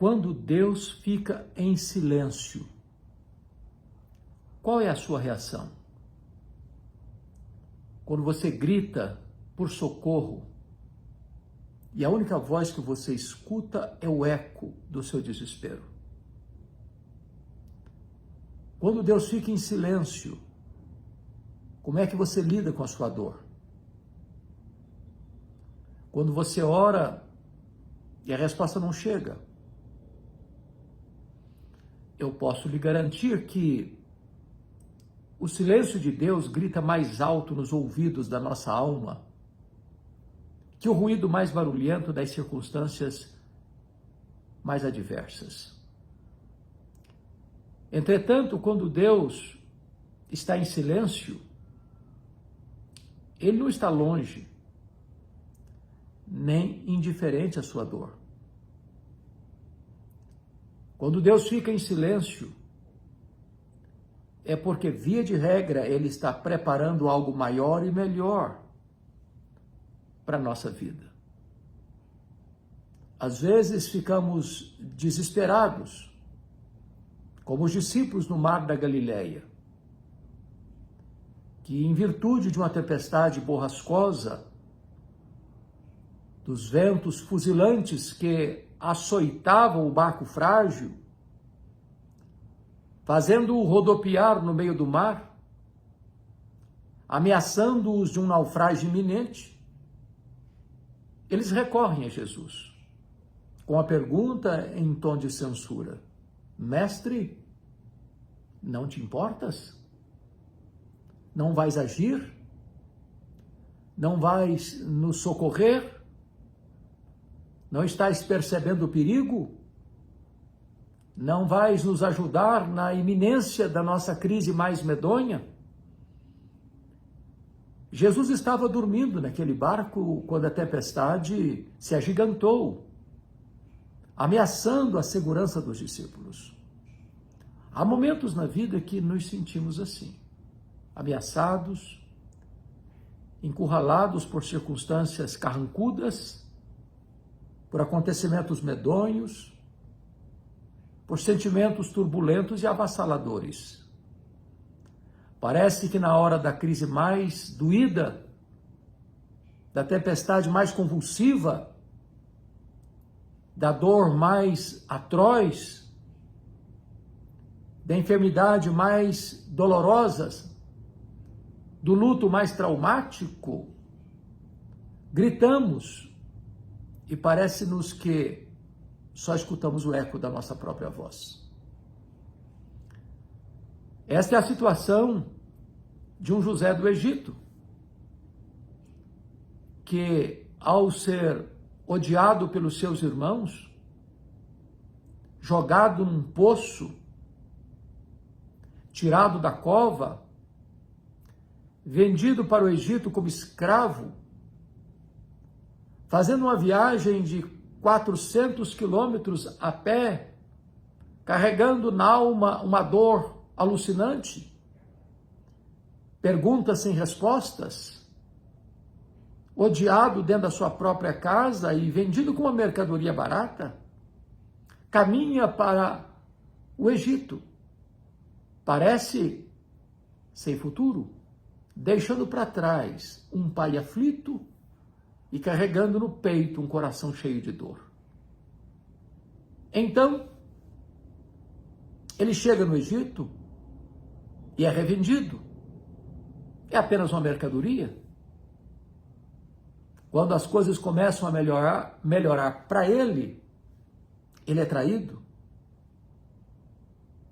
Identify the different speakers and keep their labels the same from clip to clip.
Speaker 1: Quando Deus fica em silêncio, qual é a sua reação? Quando você grita por socorro e a única voz que você escuta é o eco do seu desespero. Quando Deus fica em silêncio, como é que você lida com a sua dor? Quando você ora e a resposta não chega, eu posso lhe garantir que o silêncio de Deus grita mais alto nos ouvidos da nossa alma que o ruído mais barulhento das circunstâncias mais adversas. Entretanto, quando Deus está em silêncio, Ele não está longe, nem indiferente à sua dor. Quando Deus fica em silêncio, é porque, via de regra, Ele está preparando algo maior e melhor para a nossa vida. Às vezes ficamos desesperados, como os discípulos no mar da Galileia, que, em virtude de uma tempestade borrascosa, dos ventos fuzilantes que açoitavam o barco frágil, fazendo-o rodopiar no meio do mar, ameaçando-os de um naufrágio iminente, eles recorrem a Jesus, com a pergunta em tom de censura: Mestre, não te importas? Não vais agir? Não vais nos socorrer? Não estás percebendo o perigo? Não vais nos ajudar na iminência da nossa crise mais medonha? Jesus estava dormindo naquele barco quando a tempestade se agigantou, ameaçando a segurança dos discípulos. Há momentos na vida que nos sentimos assim, ameaçados, encurralados por circunstâncias carrancudas, por acontecimentos medonhos, por sentimentos turbulentos e avassaladores. Parece que na hora da crise mais doída, da tempestade mais convulsiva, da dor mais atroz, da enfermidade mais dolorosa, do luto mais traumático, gritamos e parece-nos que só escutamos o eco da nossa própria voz. Esta é a situação de um José do Egito, que, ao ser odiado pelos seus irmãos, jogado num poço, tirado da cova, vendido para o Egito como escravo, fazendo uma viagem de 400 quilômetros a pé, carregando na alma uma dor alucinante, perguntas sem respostas, odiado dentro da sua própria casa e vendido como uma mercadoria barata, caminha para o Egito. Parece sem futuro, deixando para trás um pai aflito e carregando no peito um coração cheio de dor. Então, ele chega no Egito e é revendido. É apenas uma mercadoria. Quando as coisas começam a melhorar para ele, ele é traído,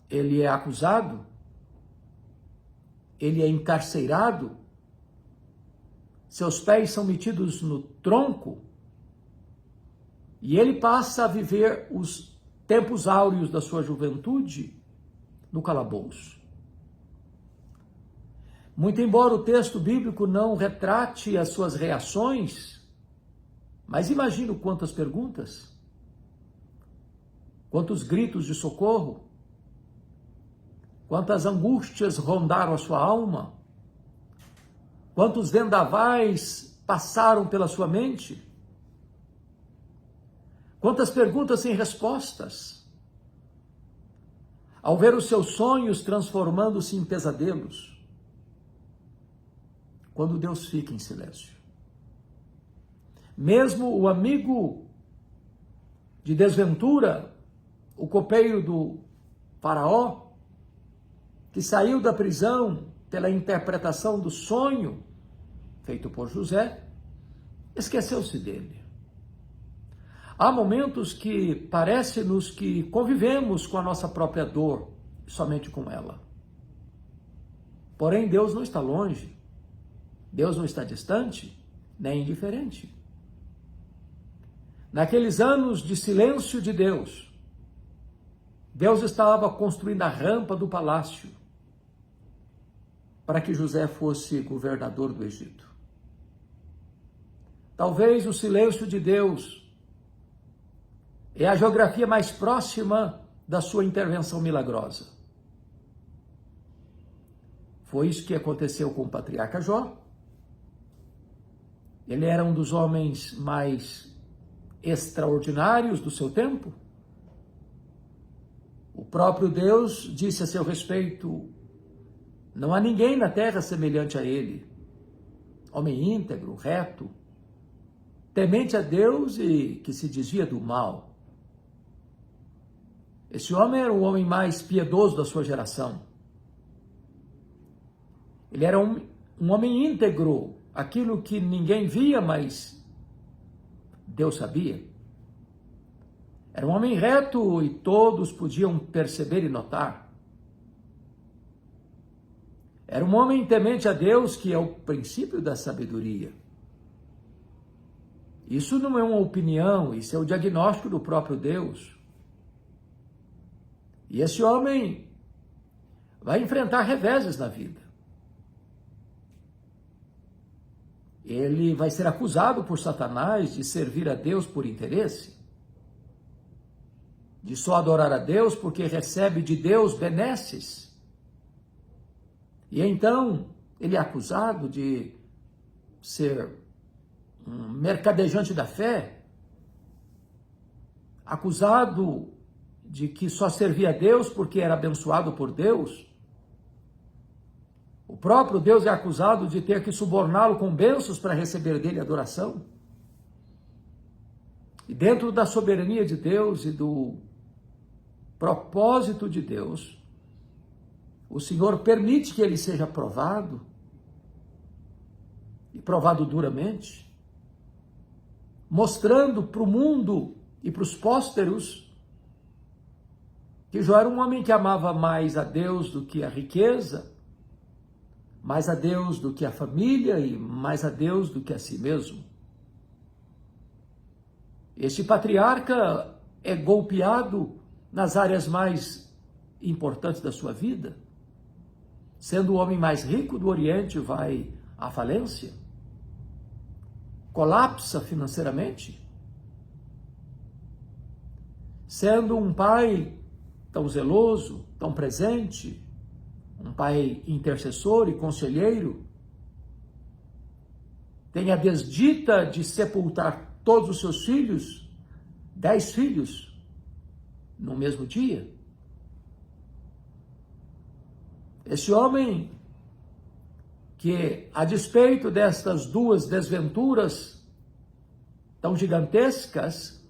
Speaker 1: ele é acusado, ele é encarcerado, seus pés são metidos no tronco e ele passa a viver os tempos áureos da sua juventude no calabouço. Muito embora o texto bíblico não retrate as suas reações, mas imagino quantas perguntas, quantos gritos de socorro, quantas angústias rondaram a sua alma, quantos vendavais passaram pela sua mente. Quantas perguntas sem respostas. Ao ver os seus sonhos transformando-se em pesadelos. Quando Deus fica em silêncio. Mesmo o amigo de desventura, o copeiro do faraó, que saiu da prisão pela interpretação do sonho feito por José, esqueceu-se dele. Há momentos que parece-nos que convivemos com a nossa própria dor, somente com ela. Porém, Deus não está longe, Deus não está distante, nem indiferente. Naqueles anos de silêncio de Deus, Deus estava construindo a rampa do palácio para que José fosse governador do Egito. Talvez o silêncio de Deus é a geografia mais próxima da sua intervenção milagrosa. Foi isso que aconteceu com o patriarca Jó. Ele era um dos homens mais extraordinários do seu tempo. O próprio Deus disse a seu respeito: não há ninguém na terra semelhante a ele. Homem íntegro, reto, temente a Deus e que se desvia do mal. Esse homem era o homem mais piedoso da sua geração. Ele era um homem íntegro, aquilo que ninguém via, mas Deus sabia. Era um homem reto e todos podiam perceber e notar. Era um homem temente a Deus, que é o princípio da sabedoria. Isso não é uma opinião, isso é o diagnóstico do próprio Deus. E esse homem vai enfrentar reveses na vida. Ele vai ser acusado por Satanás de servir a Deus por interesse, de só adorar a Deus porque recebe de Deus benesses. E então ele é acusado de ser um mercadejante da fé, acusado de que só servia a Deus porque era abençoado por Deus. O próprio Deus é acusado de ter que suborná-lo com bênçãos para receber dele adoração. E dentro da soberania de Deus e do propósito de Deus, o Senhor permite que ele seja provado, e provado duramente, mostrando para o mundo e para os pósteros que Jó era um homem que amava mais a Deus do que a riqueza, mais a Deus do que a família e mais a Deus do que a si mesmo. Este patriarca é golpeado nas áreas mais importantes da sua vida, sendo o homem mais rico do Oriente, vai à falência, colapsa financeiramente, sendo um pai tão zeloso, tão presente, um pai intercessor e conselheiro, tem a desdita de sepultar todos os seus filhos, 10 filhos, no mesmo dia. Esse homem que, a despeito destas duas desventuras tão gigantescas,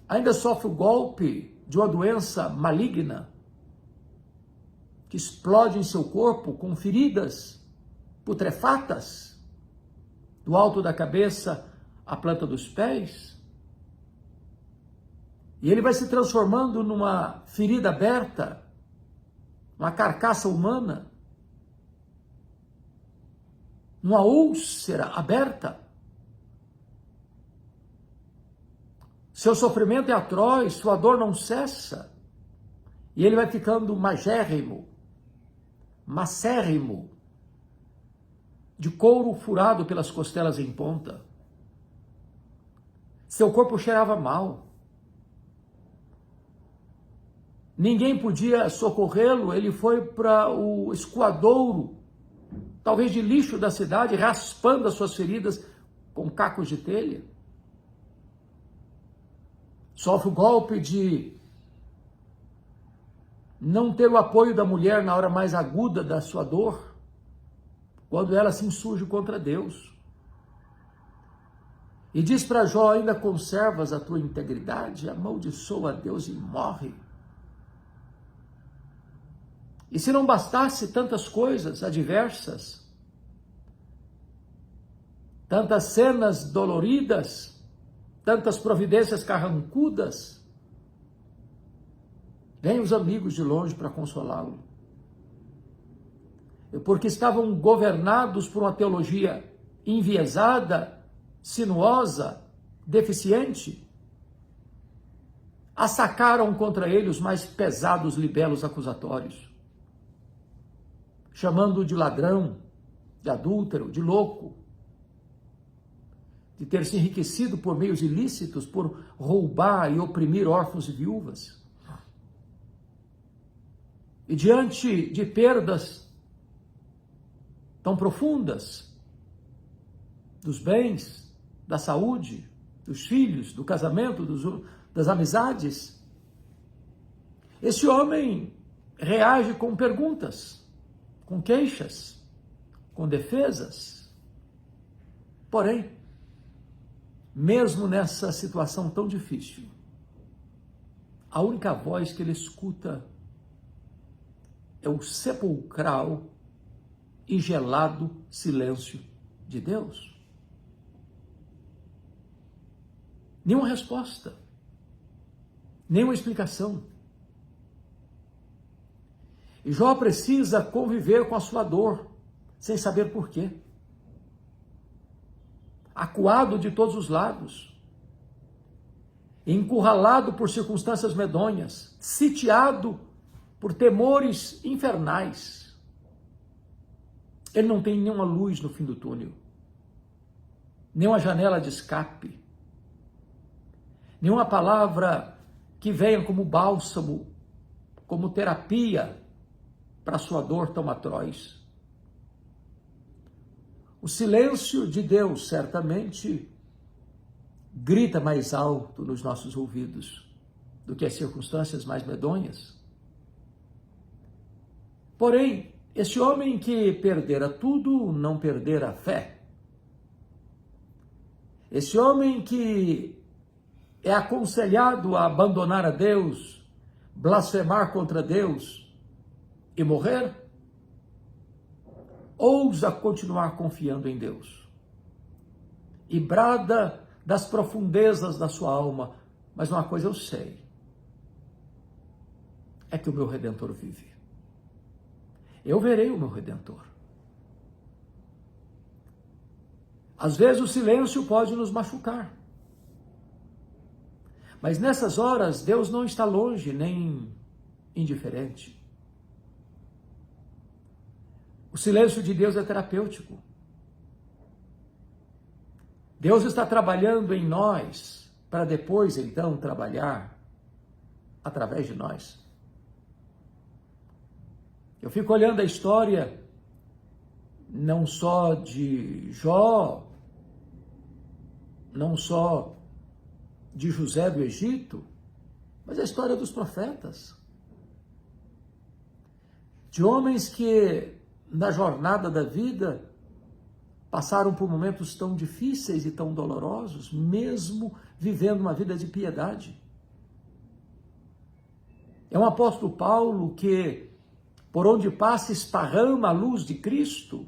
Speaker 1: ainda sofre o golpe de uma doença maligna que explode em seu corpo com feridas putrefatas do alto da cabeça à planta dos pés. E ele vai se transformando numa ferida aberta, uma carcaça humana, numa úlcera aberta. Seu sofrimento é atroz, sua dor não cessa. E ele vai ficando magérrimo, macérrimo, de couro furado pelas costelas em ponta. Seu corpo cheirava mal. Ninguém podia socorrê-lo, ele foi para o escoadouro, talvez de lixo da cidade, raspando as suas feridas com cacos de telha. sofre o golpe de não ter o apoio da mulher na hora mais aguda da sua dor, quando ela se insurge contra Deus. E diz para Jó: ainda conservas a tua integridade? Amaldiçoa a Deus e morre. E se não bastasse tantas coisas adversas, tantas cenas doloridas, tantas providências carrancudas, vêm os amigos de longe para consolá-lo. Porque estavam governados por uma teologia enviesada, sinuosa, deficiente, assacaram contra ele os mais pesados libelos acusatórios, chamando-o de ladrão, de adúltero, de louco, de ter se enriquecido por meios ilícitos, por roubar e oprimir órfãos e viúvas. E diante de perdas tão profundas, dos bens, da saúde, dos filhos, do casamento, das amizades, esse homem reage com perguntas, com queixas, com defesas. Porém, mesmo nessa situação tão difícil, a única voz que ele escuta é o sepulcral e gelado silêncio de Deus. Nenhuma resposta, nenhuma explicação. E Jó precisa conviver com a sua dor, sem saber por quê. Acuado de todos os lados, encurralado por circunstâncias medonhas, sitiado por temores infernais. Ele não tem nenhuma luz no fim do túnel, nenhuma janela de escape, nenhuma palavra que venha como bálsamo, como terapia para a sua dor tão atroz. O silêncio de Deus certamente grita mais alto nos nossos ouvidos do que as circunstâncias mais medonhas. Porém, esse homem que perdera tudo, não perdera a fé. Esse homem que é aconselhado a abandonar a Deus, blasfemar contra Deus e morrer, ousa continuar confiando em Deus. E brada das profundezas da sua alma: mas uma coisa eu sei, é que o meu Redentor vive. Eu verei o meu Redentor. Às vezes o silêncio pode nos machucar. Mas nessas horas, Deus não está longe nem indiferente. O silêncio de Deus é terapêutico. Deus está trabalhando em nós para depois, então, trabalhar através de nós. Eu fico olhando a história não só de Jó, não só de José do Egito, mas a história dos profetas. De homens que, na jornada da vida, passaram por momentos tão difíceis e tão dolorosos, mesmo vivendo uma vida de piedade. É um apóstolo Paulo que, por onde passa, esparrama a luz de Cristo,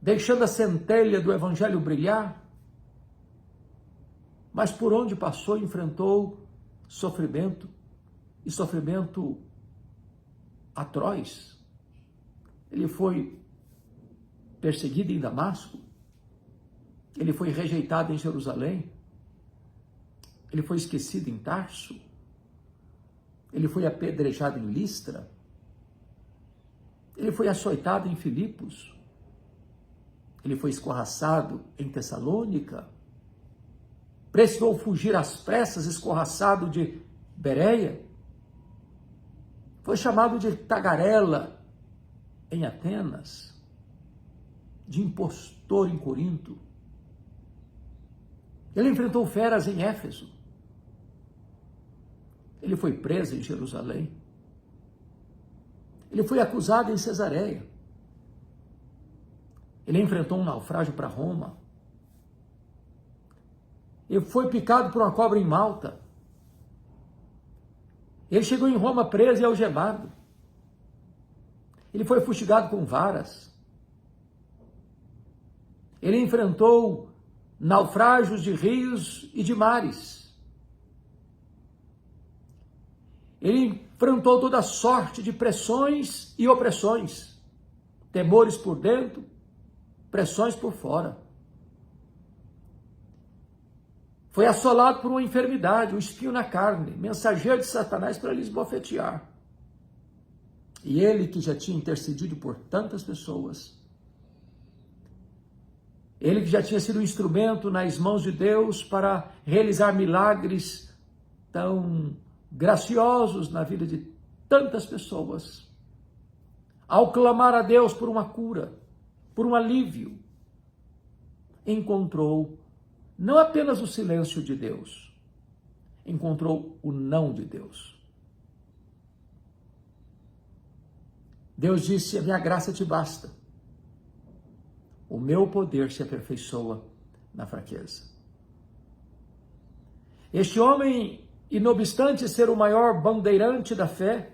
Speaker 1: deixando a centelha do Evangelho brilhar, mas por onde passou, enfrentou sofrimento, e sofrimento atroz. Ele foi perseguido em Damasco, ele foi rejeitado em Jerusalém, ele foi esquecido em Tarso, ele foi apedrejado em Listra, ele foi açoitado em Filipos, ele foi escorraçado em Tessalônica, precisou fugir às pressas, escorraçado de Bereia, foi chamado de tagarela em Atenas, de impostor em Corinto. Ele enfrentou feras em Éfeso, Ele foi preso em Jerusalém. Ele foi acusado em Cesareia. Ele enfrentou um naufrágio para Roma. Ele foi picado por uma cobra em Malta. Ele chegou em Roma preso e algemado. Ele foi fustigado com varas. Ele enfrentou naufrágios de rios e de mares. Ele enfrentou toda sorte de pressões e opressões, temores por dentro, pressões por fora. Foi assolado por uma enfermidade, um espinho na carne, mensageiro de Satanás para lhe esbofetear. E ele, que já tinha intercedido por tantas pessoas, ele que já tinha sido um instrumento nas mãos de Deus para realizar milagres tão graciosos na vida de tantas pessoas, ao clamar a Deus por uma cura, por um alívio, encontrou não apenas o silêncio de Deus, encontrou o não de Deus. Deus disse: a minha graça te basta. O meu poder se aperfeiçoa na fraqueza. Este homem, e não obstante ser o maior bandeirante da fé,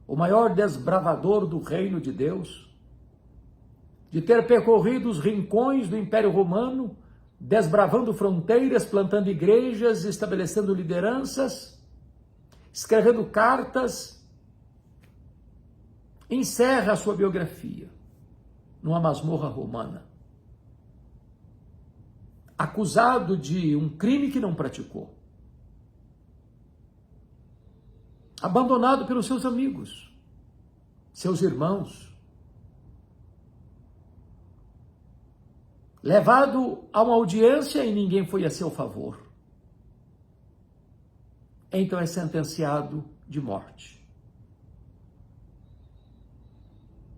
Speaker 1: o maior desbravador do reino de Deus, de ter percorrido os rincões do Império Romano, desbravando fronteiras, plantando igrejas, estabelecendo lideranças, escrevendo cartas, encerra a sua biografia numa masmorra romana, acusado de um crime que não praticou, abandonado pelos seus amigos, seus irmãos, levado a uma audiência e ninguém foi a seu favor. Então é sentenciado de morte.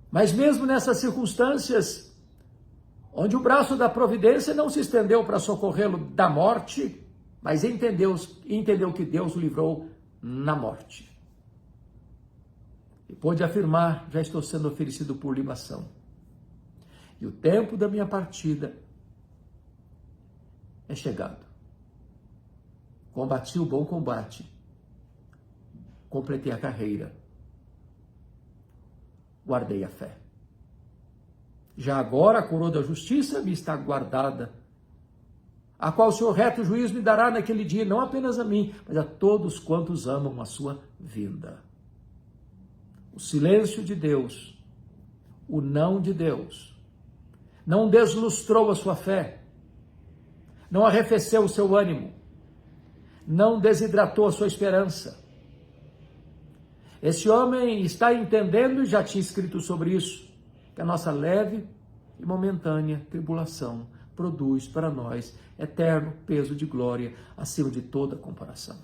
Speaker 1: Mas mesmo nessas circunstâncias, onde o braço da providência não se estendeu para socorrê-lo da morte, mas entendeu que Deus o livrou na morte. E pôde afirmar: já estou sendo oferecido por libação. E o tempo da minha partida é chegado. Combati o bom combate, completei a carreira, guardei a fé. Já agora a coroa da justiça me está guardada, a qual o Senhor reto juiz me dará naquele dia, não apenas a mim, mas a todos quantos amam a sua vinda. O silêncio de Deus, o não de Deus, não deslustrou a sua fé, não arrefeceu o seu ânimo, não desidratou a sua esperança. Esse homem está entendendo, e já tinha escrito sobre isso, que a nossa leve e momentânea tribulação produz para nós eterno peso de glória acima de toda comparação.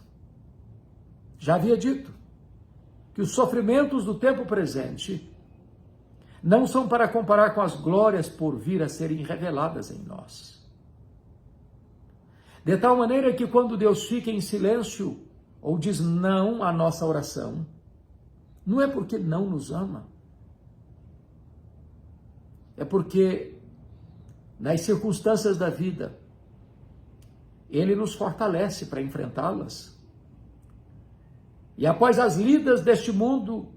Speaker 1: Já havia dito que os sofrimentos do tempo presente não são para comparar com as glórias por vir a serem reveladas em nós. De tal maneira que quando Deus fica em silêncio ou diz não à nossa oração, não é porque não nos ama, é porque nas circunstâncias da vida Ele nos fortalece para enfrentá-las. E após as lidas deste mundo,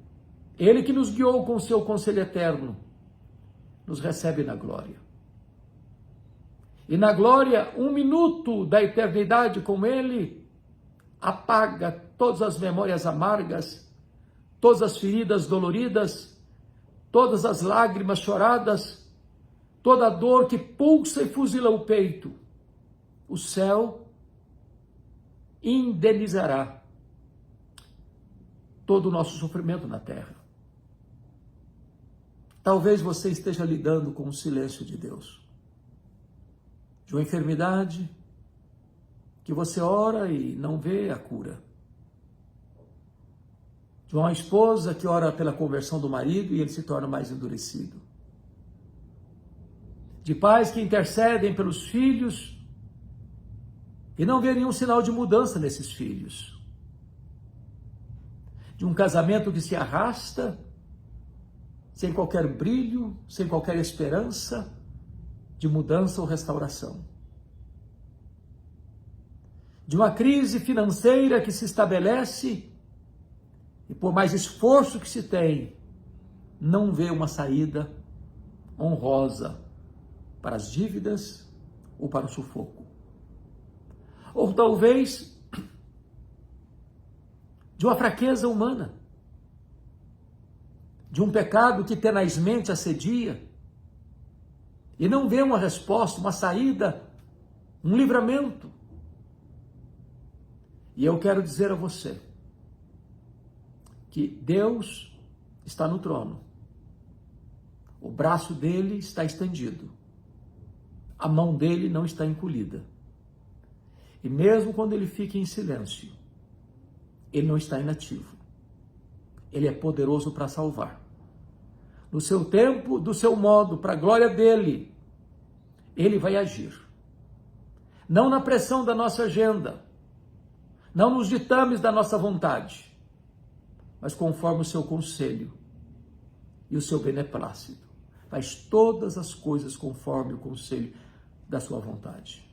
Speaker 1: Ele que nos guiou com o seu conselho eterno, nos recebe na glória. E na glória, 1 minuto da eternidade com Ele apaga todas as memórias amargas, todas as feridas doloridas, todas as lágrimas choradas, toda a dor que pulsa e fuzila o peito. O céu indenizará todo o nosso sofrimento na terra. Talvez você esteja lidando com o silêncio de Deus, de uma enfermidade que você ora e não vê a cura, de uma esposa que ora pela conversão do marido e ele se torna mais endurecido, de pais que intercedem pelos filhos e não vê nenhum sinal de mudança nesses filhos. De um casamento que se arrasta, sem qualquer brilho, sem qualquer esperança de mudança ou restauração. De uma crise financeira que se estabelece e por mais esforço que se tem, não vê uma saída honrosa para as dívidas ou para o sufoco. Ou talvez de uma fraqueza humana, de um pecado que tenazmente assedia e não vê uma resposta, uma saída, um livramento. E eu quero dizer a você que Deus está no trono. O braço dele está estendido. A mão dele não está encolhida. E mesmo quando ele fica em silêncio, ele não está inativo. Ele é poderoso para salvar. No seu tempo, do seu modo, para a glória dele, ele vai agir. Não na pressão da nossa agenda, não nos ditames da nossa vontade, mas conforme o seu conselho e o seu beneplácito. Faz todas as coisas conforme o conselho da sua vontade.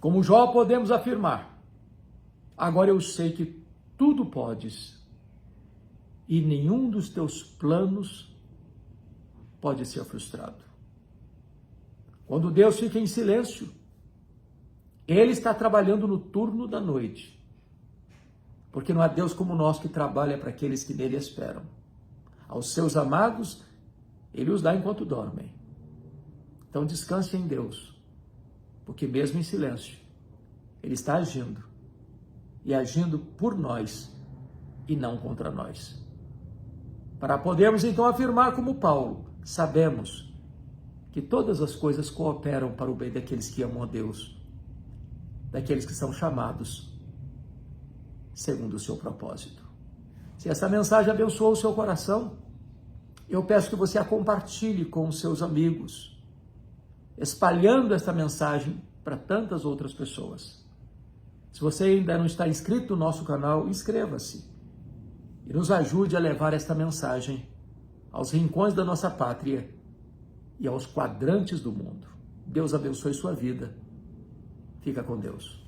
Speaker 1: Como Jó podemos afirmar, agora eu sei que tudo podes e nenhum dos teus planos pode ser frustrado. Quando Deus fica em silêncio, Ele está trabalhando no turno da noite, porque não há Deus como nós que trabalha para aqueles que nele esperam. Aos seus amados, Ele os dá enquanto dormem. Então descanse em Deus, porque mesmo em silêncio, Ele está agindo, e agindo por nós e não contra nós. Para podermos então afirmar como Paulo, sabemos que todas as coisas cooperam para o bem daqueles que amam a Deus, daqueles que são chamados segundo o seu propósito. Se essa mensagem abençoou o seu coração, eu peço que você a compartilhe com os seus amigos, espalhando esta mensagem para tantas outras pessoas. Se você ainda não está inscrito no nosso canal, inscreva-se e nos ajude a levar esta mensagem aos rincões da nossa pátria e aos quadrantes do mundo. Deus abençoe sua vida. Fica com Deus.